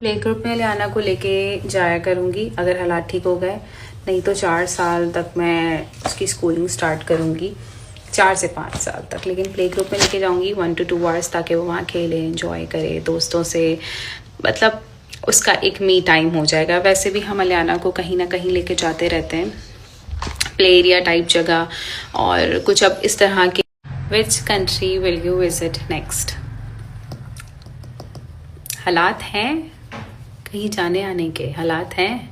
Play group में लियाना को लेके जाया करूँगी अगर हालात ठीक हो गए, नहीं तो 4 साल तक मैं उसकी स्कूलिंग स्टार्ट करूँगी, 4 से 5 साल तक। लेकिन प्ले ग्रुप में लेके जाऊँगी 1 to 2 आवर्स, ताकि वो वहाँ खेले, एंजॉय करे दोस्तों से, मतलब उसका एक मी टाइम हो जाएगा। वैसे भी हम लियाना को कहीं ना कहीं लेके जाते रहते हैं, प्ले एरिया टाइप जगह और कुछ अब इस तरह के। Which country will you visit next? हालात हैं कहीं जाने आने के, हालात हैं।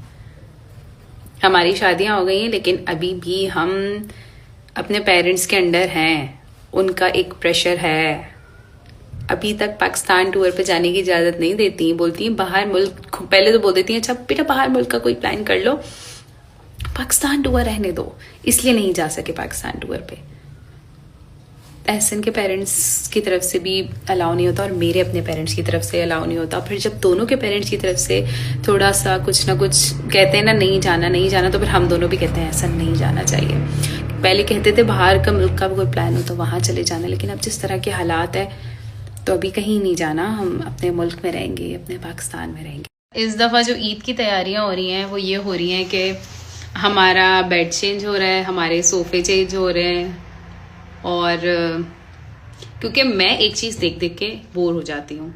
हमारी शादियां हो गई हैं लेकिन अभी भी हम अपने पेरेंट्स के अंडर हैं, उनका एक प्रेशर है। अभी तक पाकिस्तान टूर पे जाने की इजाज़त नहीं देती, बोलती हैं बाहर मुल्क। पहले तो बोल देती हैं अच्छा बेटा बाहर मुल्क का कोई प्लान कर लो, पाकिस्तान टूर रहने दो। इसलिए नहीं जा सके पाकिस्तान टूर पे। एहसन के पेरेंट्स की तरफ से भी अलाउ नहीं होता और मेरे अपने पेरेंट्स की तरफ से अलाउ नहीं होता। फिर जब दोनों के पेरेंट्स की तरफ से थोड़ा सा कुछ ना कुछ कहते हैं ना, नहीं जाना, तो फिर हम दोनों भी कहते हैं ऐसा नहीं जाना चाहिए। पहले कहते थे बाहर का मुल्क का कोई प्लान हो तो वहाँ चले जाना, लेकिन अब जिस तरह के हालात है तो अभी कहीं नहीं जाना, हम अपने मुल्क में रहेंगे, अपने पाकिस्तान में रहेंगे। इस दफ़ा जो ईद की तैयारियाँ हो रही हैं वो ये हो रही हैं कि हमारा बेड चेंज हो रहा है, हमारे सोफ़े चेंज हो रहे हैं, और क्योंकि मैं एक चीज़ देख देख के बोर हो जाती हूँ,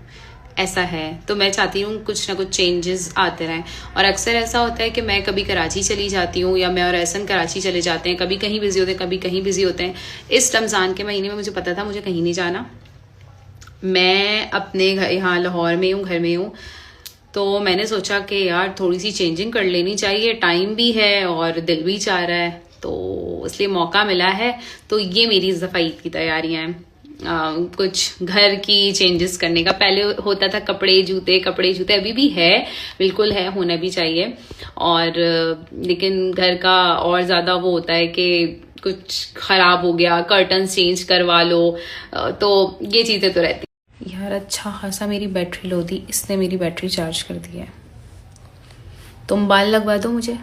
ऐसा है, तो मैं चाहती हूँ कुछ ना कुछ चेंजेस आते रहें। और अक्सर ऐसा होता है कि मैं कभी कराची चली जाती हूँ या मैं और एहसन कराची चले जाते हैं, कभी कहीं बिजी होते हैं, कभी कहीं बिजी होते हैं। इस रमज़ान के महीने में मुझे पता था मुझे कहीं नहीं जाना, मैं अपने घर यहाँ लाहौर में हूँ, घर में हूँ। तो मैंने सोचा कि यार थोड़ी सी चेंजिंग कर लेनी चाहिए, टाइम भी है और दिल भी चाह रहा है, तो इसलिए मौका मिला है। तो ये मेरी इस दफ़ा ईद की तैयारियां हैं, कुछ घर की चेंजेस करने का। पहले होता था कपड़े जूते, अभी भी है, बिल्कुल है, होना भी चाहिए। और लेकिन घर का और ज़्यादा वो होता है कि कुछ ख़राब हो गया, कर्टन चेंज करवा लो, तो ये चीज़ें तो रहती। यार अच्छा खासा मेरी बैटरी लो थी, इसने मेरी बैटरी चार्ज कर दी है। तुम बाल लगवा दो मुझे,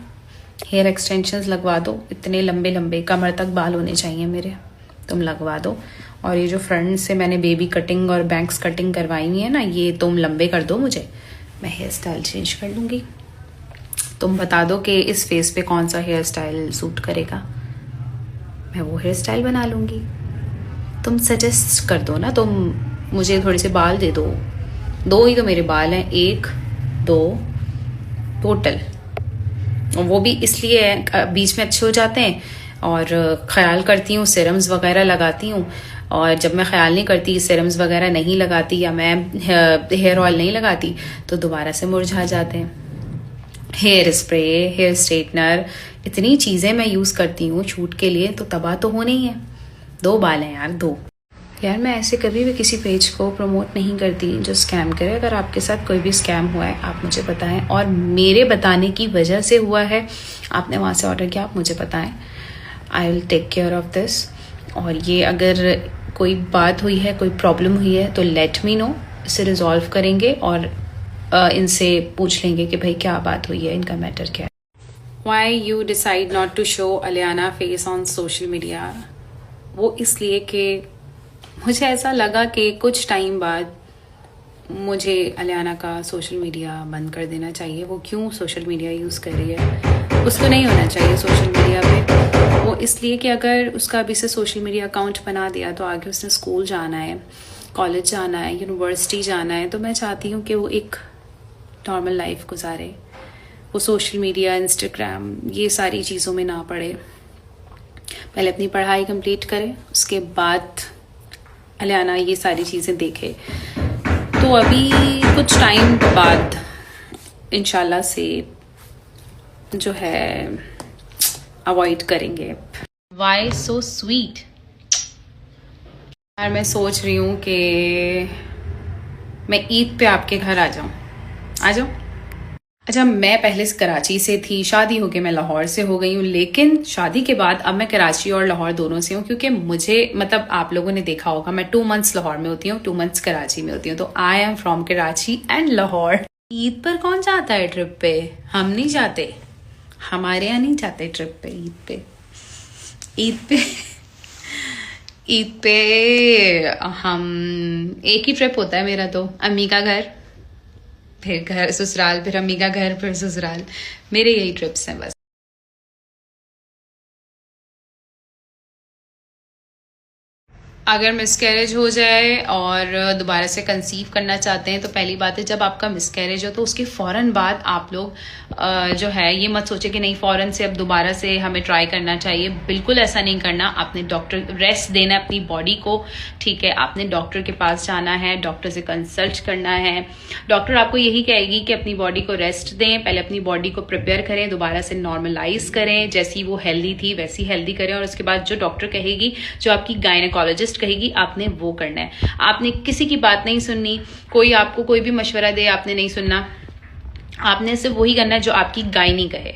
हेयर एक्सटेंशंस लगवा दो, इतने लंबे लंबे कमर तक बाल होने चाहिए मेरे, तुम लगवा दो। और ये जो फ्रंट से मैंने बेबी कटिंग और बैंक्स कटिंग करवाई हुई है ना, ये तुम लंबे कर दो मुझे, मैं हेयर स्टाइल चेंज कर लूँगी। तुम बता दो कि इस फेस पे कौन सा हेयर स्टाइल सूट करेगा, मैं वो हेयर स्टाइल बना लूँगी। तुम सजेस्ट कर दो ना, तुम मुझे थोड़े से बाल दे दो। 2 ही तो मेरे बाल हैं, 1 2 टोटल, वो भी इसलिए बीच में अच्छे हो जाते हैं। और ख्याल करती हूँ, सीरम्स वगैरह लगाती हूँ, और जब मैं ख्याल नहीं करती, सीरम्स वगैरह नहीं लगाती या मैं हेयर ऑयल नहीं लगाती, तो दोबारा से मुरझा जाते हैं। हेयर स्प्रे, हेयर स्ट्रेटनर, इतनी चीज़ें मैं यूज़ करती हूँ शूट के लिए, तो तबाह तो होने ही है। 2 बाल हैं यार, 2। यार मैं ऐसे कभी भी किसी पेज को प्रमोट नहीं करती जो स्कैम करे। अगर आपके साथ कोई भी स्कैम हुआ है आप मुझे बताएं, और मेरे बताने की वजह से हुआ है, आपने वहाँ से ऑर्डर किया, आप मुझे बताएं, I will take care of this. और ये अगर कोई बात हुई है, कोई प्रॉब्लम हुई है, तो लेट मी नो, इसे रिजॉल्व करेंगे और इनसे पूछ लेंगे कि भाई क्या बात हुई है, इनका मैटर क्या है। Why you decide not to show Aliana face on social media? वो इसलिए कि मुझे ऐसा लगा कि कुछ टाइम बाद मुझे अलियाना का सोशल मीडिया बंद कर देना चाहिए। वो क्यों सोशल मीडिया यूज़ कर रही है, उसको नहीं होना चाहिए सोशल मीडिया पे। वो इसलिए कि अगर उसका अभी से सोशल मीडिया अकाउंट बना दिया तो आगे उसने स्कूल जाना है, कॉलेज जाना है, यूनिवर्सिटी जाना है, तो मैं चाहती हूँ कि वो एक नॉर्मल लाइफ गुजारे, वो सोशल मीडिया, इंस्टाग्राम, ये सारी चीज़ों में ना पड़े। पहले अपनी पढ़ाई कंप्लीट करे, उसके बाद अलियाना ये सारी चीज़ें देखे। तो अभी कुछ टाइम बाद इंशाल्लाह से जो है अवॉइड करेंगे। Why so sweet? यार मैं सोच रही हूँ कि मैं ईद पे आपके घर आ जाऊँ। आ जाऊँ? अच्छा, मैं पहले से कराची से थी, शादी हो गई, मैं लाहौर से हो गई हूँ, लेकिन शादी के बाद अब मैं कराची और लाहौर दोनों से हूँ, क्योंकि मुझे, मतलब आप लोगों ने देखा होगा, मैं 2 मंथ्स लाहौर में होती हूँ, 2 मंथ्स कराची में होती हूँ, तो I am from Karachi and Lahore. Eid पर कौन जाता है ट्रिप पे? हम नहीं जाते, हमारे यहाँ नहीं जाते ट्रिप पे। ईद पे हम, एक ही ट्रिप होता है मेरा, तो अम्मी का घर, फिर घर ससुराल, फिर अम्मी का घर, फिर ससुराल। मेरे यही ट्रिप्स हैं बस। अगर मिसकैरेज हो जाए और दोबारा से कंसीव करना चाहते हैं तो पहली बात है, जब आपका मिसकैरेज हो तो उसके फ़ौरन बाद आप लोग जो है ये मत सोचे कि नहीं फ़ौरन से अब दोबारा से हमें ट्राई करना चाहिए। बिल्कुल ऐसा नहीं करना। आपने डॉक्टर रेस्ट देना है अपनी बॉडी को, ठीक है। आपने डॉक्टर के पास जाना है, डॉक्टर से कंसल्ट करना है। डॉक्टर आपको यही कहेगी कि अपनी बॉडी को रेस्ट दें, पहले अपनी बॉडी को प्रिपेयर करें, दोबारा से नॉर्मलाइज करें, जैसी वो हेल्दी थी वैसी हेल्दी करें। और उसके बाद जो डॉक्टर कहेगी, जो आपकी गायनेकोलॉजिस्ट कहेगी, आपने वो करना है। आपने किसी की बात नहीं सुननी, कोई आपको कोई भी मशवरा दे आपने नहीं सुनना। आपने सिर्फ वही करना है जो आपकी गायनी कहे।